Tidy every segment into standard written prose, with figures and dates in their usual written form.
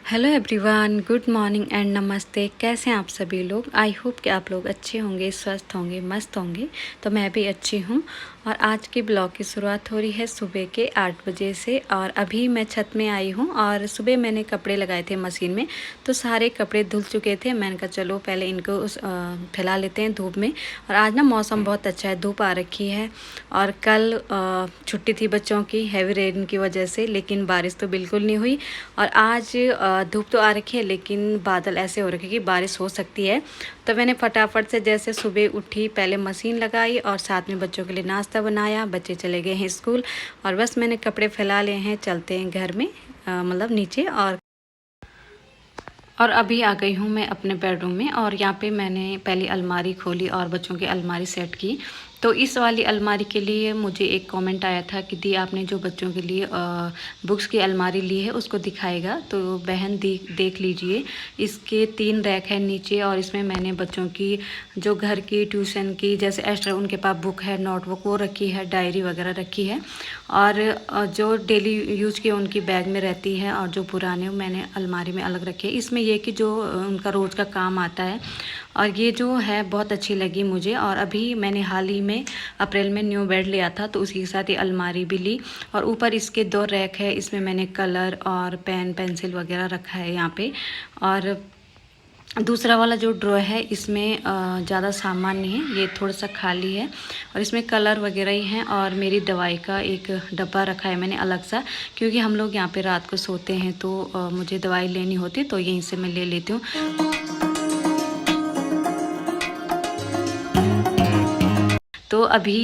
Hello everyone, good morning and नमस्ते। कैसे हैं आप सभी लोग? आई होप कि आप लोग अच्छे होंगे, स्वस्थ होंगे, मस्त होंगे। तो मैं भी अच्छी हूँ। और आज की ब्लॉग की शुरुआत हो रही है सुबह के 8 बजे से। और अभी मैं छत में आई हूँ और सुबह मैंने कपड़े लगाए थे मशीन में, तो सारे कपड़े धुल चुके थे। मैंने कहा चलो पहले इनको फैला लेते हैं धूप में। और आज ना मौसम बहुत अच्छा है, धूप आ रखी है। और कल छुट्टी थी बच्चों की हैवी रेन की वजह से, लेकिन बारिश तो बिल्कुल नहीं हुई। और आज धूप तो आ रखी है, लेकिन बादल ऐसे हो रखे कि बारिश हो सकती है। तो मैंने फटाफट से जैसे सुबह उठी पहले मशीन लगाई और साथ में बच्चों के लिए नाश्ता बनाया। बच्चे चले गए हैं स्कूल और बस मैंने कपड़े फैला लिए हैं, चलते हैं घर में मतलब नीचे। और अभी आ गई हूँ मैं अपने बेडरूम में। और यहाँ पे मैंने पहले अलमारी खोली और बच्चों की अलमारी सेट की। तो इस वाली अलमारी के लिए मुझे एक कमेंट आया था कि दी आपने जो बच्चों के लिए बुक्स की अलमारी ली है उसको दिखाएगा। तो बहन देख लीजिए, इसके 3 रैक है नीचे और इसमें मैंने बच्चों की जो घर की ट्यूशन की जैसे एक्स्ट्रा उनके पास बुक है, नोटबुक वो रखी है, डायरी वगैरह रखी है। और जो डेली यूज की उनकी बैग में रहती है और जो पुराने मैंने अलमारी में अलग रखे। इसमें ये कि जो उनका रोज़ का काम आता है। और ये जो है बहुत अच्छी लगी मुझे। और अभी मैंने हाल ही में अप्रैल में न्यू बेड लिया था, तो उसी के साथ ये अलमारी भी ली। और ऊपर इसके 2 रैक है, इसमें मैंने कलर और पेन पेंसिल वगैरह रखा है यहाँ पे। और दूसरा वाला जो ड्रॉर है इसमें ज़्यादा सामान नहीं है, ये थोड़ा सा खाली है। और इसमें कलर वगैरह ही हैं। और मेरी दवाई का एक डब्बा रखा है मैंने अलग सा, क्योंकि हम लोग यहाँ पे रात को सोते हैं तो मुझे दवाई लेनी होती, तो यहीं से मैं ले लेती हूँ। तो अभी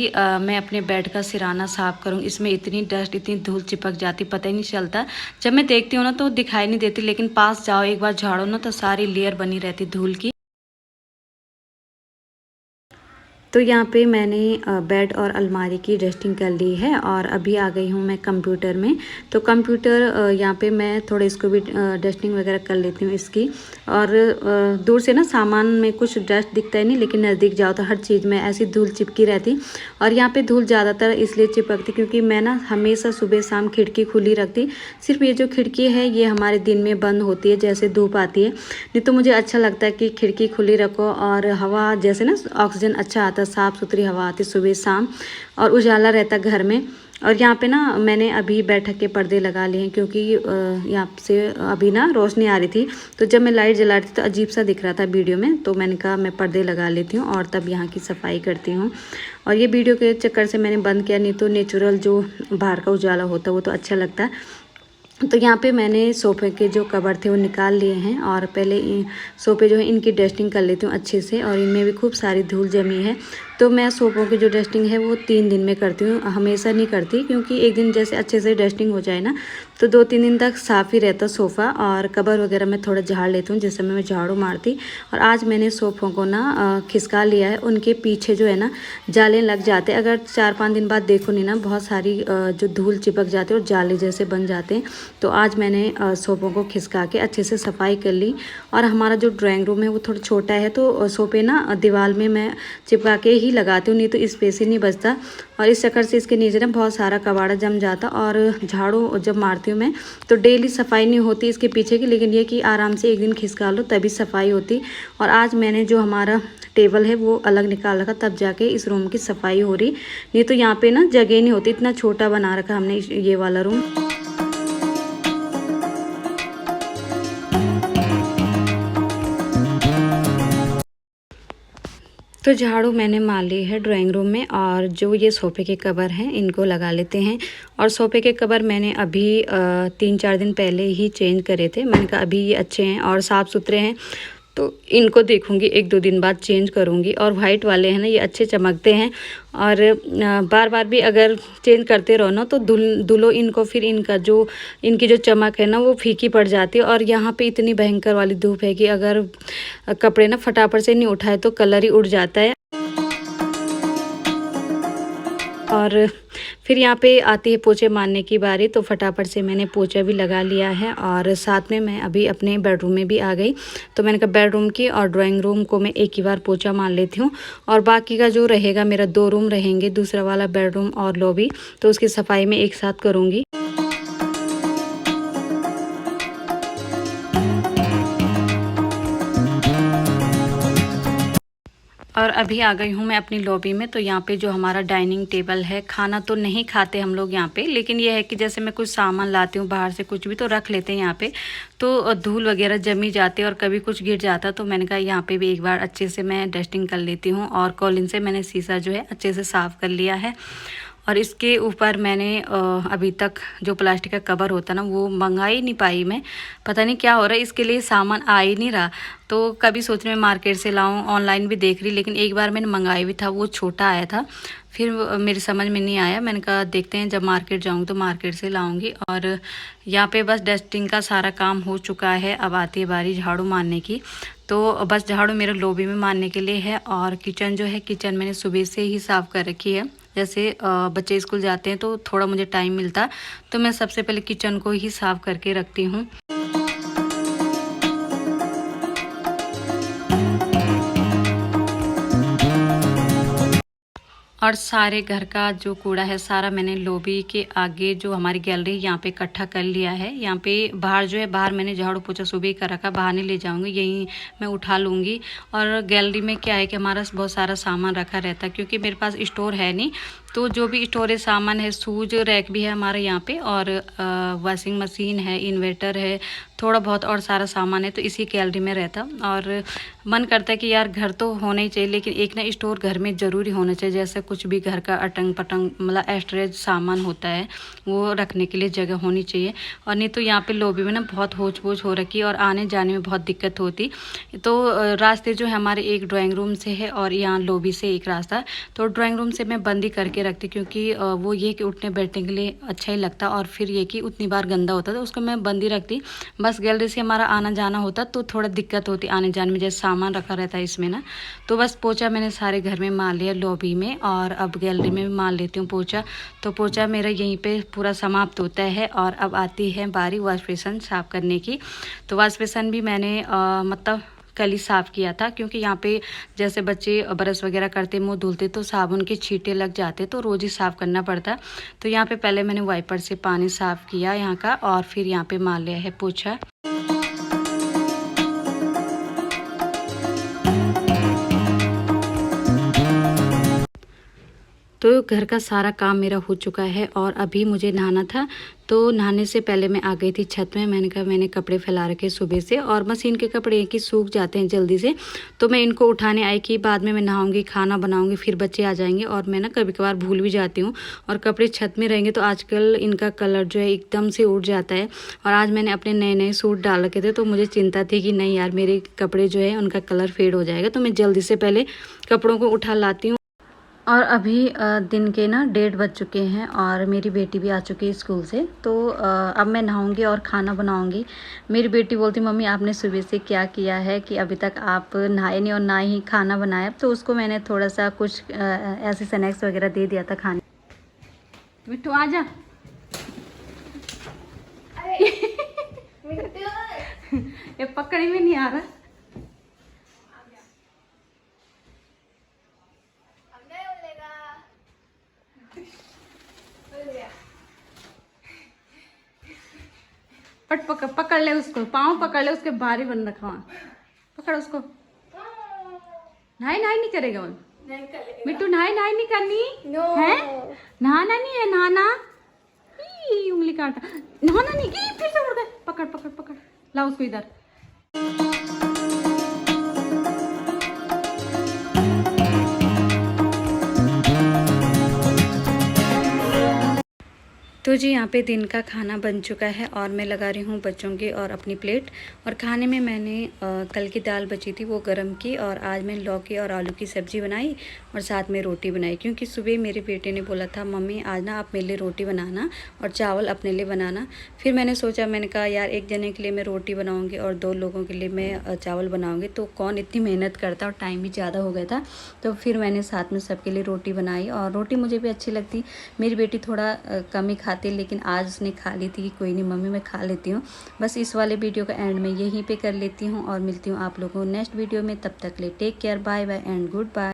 मैं अपने बेड का सिराना साफ़ करूँ। इसमें इतनी डस्ट, इतनी धूल चिपक जाती, पता ही नहीं चलता। जब मैं देखती हूँ ना तो दिखाई नहीं देती, लेकिन पास जाओ एक बार झाड़ो ना तो सारी लेयर बनी रहती धूल की। तो यहाँ पे मैंने बेड और अलमारी की डस्टिंग कर ली है और अभी आ गई हूँ मैं कंप्यूटर में। तो कंप्यूटर यहाँ पे मैं थोड़े इसको भी डस्टिंग वगैरह कर लेती हूँ इसकी। और दूर से ना सामान में कुछ डस्ट दिखता ही नहीं, लेकिन नज़दीक जाओ तो हर चीज़ में ऐसी धूल चिपकी रहती। और यहाँ पे धूल ज़्यादातर इसलिए चिपकती क्योंकि मैं ना हमेशा सुबह शाम खिड़की खुली रखती। सिर्फ ये जो खिड़की है ये हमारे दिन में बंद होती है जैसे धूप आती है। नहीं तो मुझे अच्छा लगता है कि खिड़की खुली रखो और हवा जैसे ना ऑक्सीजन अच्छा आता, साफ़ सुथरी हवा आती सुबह शाम और उजाला रहता घर में। और यहाँ पे ना मैंने अभी बैठक के पर्दे लगा लिए हैं, क्योंकि यहाँ से अभी ना रोशनी आ रही थी, तो जब मैं लाइट जला रही थी तो अजीब सा दिख रहा था वीडियो में। तो मैंने कहा मैं पर्दे लगा लेती हूँ और तब यहाँ की सफाई करती हूँ। और ये वीडियो के चक्कर से मैंने बंद किया, नहीं तो नेचुरल जो बाहर का उजाला होता है वो तो अच्छा लगता है। तो यहाँ पे मैंने सोफ़े के जो कवर थे वो निकाल लिए हैं और पहले सोफ़े जो है इनकी डस्टिंग कर लेती हूँ अच्छे से। और इनमें भी खूब सारी धूल जमी है, तो मैं सोफ़ों की जो डस्टिंग है वो 3 दिन में करती हूँ, हमेशा नहीं करती। क्योंकि एक दिन जैसे अच्छे से डस्टिंग हो जाए ना तो 2-3 दिन तक साफ़ ही रहता सोफ़ा। और कवर वगैरह मैं थोड़ा झाड़ लेती हूँ जिस समय मैं झाड़ू मारती। और आज मैंने सोफ़ों को ना खिसका लिया है, उनके पीछे जो है ना जाले लग जाते हैं। अगर 4-5 दिन बाद देखो नहीं ना, बहुत सारी जो धूल चिपक जाते हैं और जाले जैसे बन जाते हैं। तो आज मैंने सोफ़ों को खिसका के अच्छे से सफाई कर ली। और हमारा जो ड्राइंग रूम है वो थोड़ा छोटा है, तो सोफ़े ना दीवार में मैं चिपका के ही लगाती हूँ, नहीं तो स्पेस ही नहीं बचता। और इस चक्कर से इसके नीचे ना बहुत सारा कबाड़ा जम जाता। और झाड़ू जब मारती हूँ मैं तो डेली सफाई नहीं होती इसके पीछे की, लेकिन ये कि आराम से एक दिन खिसका लो तभी सफाई होती। और आज मैंने जो हमारा टेबल है वो अलग निकाल रखा, तब जाके इस रूम की सफाई हो रही। नहीं तो यहाँ पे ना जगह नहीं होती, इतना छोटा बना रखा हमने ये वाला रूम। तो झाड़ू मैंने मार ली है ड्राइंग रूम में। और जो ये सोफ़े के कवर हैं इनको लगा लेते हैं। और सोफ़े के कवर मैंने अभी 3-4 दिन पहले ही चेंज करे थे। मैंने कहा अभी ये अच्छे हैं और साफ़ सुथरे हैं, तो इनको देखूंगी 1-2 दिन बाद चेंज करूंगी। और वाइट वाले हैं ना ये अच्छे चमकते हैं। और बार बार भी अगर चेंज करते रहो ना तो धुलो इनको, फिर इनकी जो चमक है ना वो फीकी पड़ जाती है। और यहाँ पे इतनी भयंकर वाली धूप है कि अगर कपड़े ना फटाफट से नहीं उठाए तो कलर ही उड़ जाता है। और फिर यहाँ पे आती है पोछे मारने की बारी, तो फटाफट से मैंने पोछा भी लगा लिया है। और साथ में मैं अभी अपने बेडरूम में भी आ गई। तो मैंने कहा बेडरूम की और ड्राइंग रूम को मैं एक ही बार पोछा मार लेती हूँ। और बाकी का जो रहेगा, मेरा 2 रूम रहेंगे, दूसरा वाला बेडरूम और लॉबी, तो उसकी सफाई मैं एक साथ करूँगी। और अभी आ गई हूँ मैं अपनी लॉबी में। तो यहाँ पे जो हमारा डाइनिंग टेबल है, खाना तो नहीं खाते हम लोग यहाँ पे, लेकिन ये है कि जैसे मैं कुछ सामान लाती हूँ बाहर से कुछ भी तो रख लेते हैं यहाँ पे, तो धूल वगैरह जमी जाती है और कभी कुछ गिर जाता। तो मैंने कहा यहाँ पे भी एक बार अच्छे से मैं डस्टिंग कर लेती हूँ। और कॉलिन से मैंने शीशा जो है अच्छे से साफ़ कर लिया है। और इसके ऊपर मैंने अभी तक जो प्लास्टिक का कवर होता ना वो मंगा ही नहीं पाई मैं, पता नहीं क्या हो रहा है, इसके लिए सामान आ ही नहीं रहा। तो कभी सोच रही मैं मार्केट से लाऊं, ऑनलाइन भी देख रही, लेकिन एक बार मैंने मंगाया भी था, वो छोटा आया था, फिर मेरी समझ में नहीं आया। मैंने कहा देखते हैं जब मार्केट जाऊंगी तो मार्केट से लाऊंगी। और यहाँ पे बस डस्टिंग का सारा काम हो चुका है, अब आती है बारी झाड़ू मारने की। तो बस झाड़ू मेरे लॉबी में मारने के लिए है। और किचन जो है, किचन मैंने सुबह से ही साफ़ कर रखी है। जैसे बच्चे स्कूल जाते हैं तो थोड़ा मुझे टाइम मिलता, तो मैं सबसे पहले किचन को ही साफ़ करके रखती हूँ। और सारे घर का जो कूड़ा है सारा मैंने लॉबी के आगे जो हमारी गैलरी यहाँ पे इकट्ठा कर लिया है। यहाँ पे बाहर जो है, बाहर मैंने झाड़ू पोछा सुबह ही कर रखा, बाहर नहीं ले जाऊँगी, यहीं मैं उठा लूँगी। और गैलरी में क्या है कि हमारा बहुत सारा सामान रखा रहता है, क्योंकि मेरे पास स्टोर है नहीं, तो जो भी स्टोरेज सामान है, शूज रैक भी है हमारे यहाँ पे, और वॉशिंग मशीन है, इन्वर्टर है, थोड़ा बहुत और सारा सामान है, तो इसी गैलरी में रहता। और मन करता है कि यार घर तो होना ही चाहिए, लेकिन एक ना स्टोर घर में ज़रूरी होना चाहिए। जैसे कुछ भी घर का अटंग पटंग मतलब एक्स्ट्रेज सामान होता है, वो रखने के लिए जगह होनी चाहिए। और नहीं तो यहाँ पे लॉबी में ना बहुत होच पोच हो रखी है और आने जाने में बहुत दिक्कत होती। तो रास्ते जो है हमारे एक ड्राइंग रूम से है और यहाँ लॉबी से एक रास्ता, तो ड्राइंग रूम से मैं बंद ही करके रखती, क्योंकि वो ये कि उठने बैठने के लिए अच्छा ही लगता, और फिर ये कि उतनी बार गंदा होता, तो उसको मैं बंद ही रखती। बस गैलरी से हमारा आना जाना होता तो थोड़ा दिक्कत होती आने जाने में, जैसे सामान रखा रहता है इसमें ना। तो बस पोछा मैंने सारे घर में मार लिया लॉबी में, और अब गैलरी में भी मार लेती हूँ पोछा। तो पोछा मेरा यहीं पे पूरा समाप्त होता है। और अब आती है बारी वॉश बेसन साफ़ करने की। तो वॉश बेसन भी मैंने मतलब कल ही साफ़ किया था, क्योंकि यहाँ पे जैसे बच्चे ब्रश वगैरह करते, मुंह धुलते, तो साबुन के छींटे लग जाते, तो रोज़ ही साफ़ करना पड़ता। तो यहाँ पे पहले मैंने वाइपर से पानी साफ़ किया यहाँ का, और फिर यहाँ पे मार लिया है पोछा। तो घर का सारा काम मेरा हो चुका है और अभी मुझे नहाना था। तो नहाने से पहले मैं आ गई थी छत में। मैंने कहा मैंने कपड़े फैला रखे सुबह से, और मशीन के कपड़े कि सूख जाते हैं जल्दी से, तो मैं इनको उठाने आई कि बाद में मैं नहाऊंगी, खाना बनाऊंगी, फिर बच्चे आ जाएंगे, और मैं ना कभी कभार भूल भी जाती हूँ। और कपड़े छत में रहेंगे तो आजकल इनका कलर जो है एकदम से उड़ जाता है। और आज मैंने अपने नए नए सूट डाल रखे थे, तो मुझे चिंता थी कि नहीं यार मेरे कपड़े जो है उनका कलर फेड हो जाएगा, तो मैं जल्दी से पहले कपड़ों को उठा लाती हूँ। और अभी दिन के ना 1:30 बज चुके हैं और मेरी बेटी भी आ चुकी है स्कूल से। तो अब मैं नहाऊंगी और खाना बनाऊंगी। मेरी बेटी बोलती मम्मी आपने सुबह से क्या किया है कि अभी तक आप नहाए नहीं और ना ही खाना बनाया। तो उसको मैंने थोड़ा सा कुछ ऐसे स्नैक्स वगैरह दे दिया था खाने। मिट्टू आ जा। ये पकड़ी में नहीं आ रहा। पकड़ पकड़ ले उसको, पाँव पकड़ ले उसके, बारी बन रखा वहाँ, पकड़ उसको। नहाई नहाई नहीं करेगा वो मिट्टू, नहाई नहाई नहीं करनी है, नहाना नहीं है, नहाना उंगली काटा, नहाना नहीं, फिर से उड़ गए। पकड़ पकड़ पकड़, ला उसको इधर। तो जी यहाँ पे दिन का खाना बन चुका है और मैं लगा रही हूँ बच्चों की और अपनी प्लेट। और खाने में मैंने कल की दाल बची थी वो गरम की, और आज मैं लौकी और आलू की सब्ज़ी बनाई और साथ में रोटी बनाई, क्योंकि सुबह मेरे बेटे ने बोला था मम्मी आज ना आप मेरे लिए रोटी बनाना और चावल अपने लिए बनाना। फिर मैंने सोचा, मैंने कहा यार एक जने के लिए मैं रोटी बनाऊँगी और 2 लोगों के लिए मैं चावल बनाऊँगी, तो कौन इतनी मेहनत करता, और टाइम भी ज़्यादा हो गया था। तो फिर मैंने साथ में सबके लिए रोटी बनाई, और रोटी मुझे भी अच्छी लगती। मेरी बेटी थोड़ा कम ही खाती, लेकिन आज उसने खा ली थी कि कोई नहीं मम्मी मैं खा लेती हूँ। बस इस वाले वीडियो का एंड में यहीं पे कर लेती हूँ और मिलती हूँ आप लोगों को नेक्स्ट वीडियो में। तब तक ले take care, bye bye and good bye.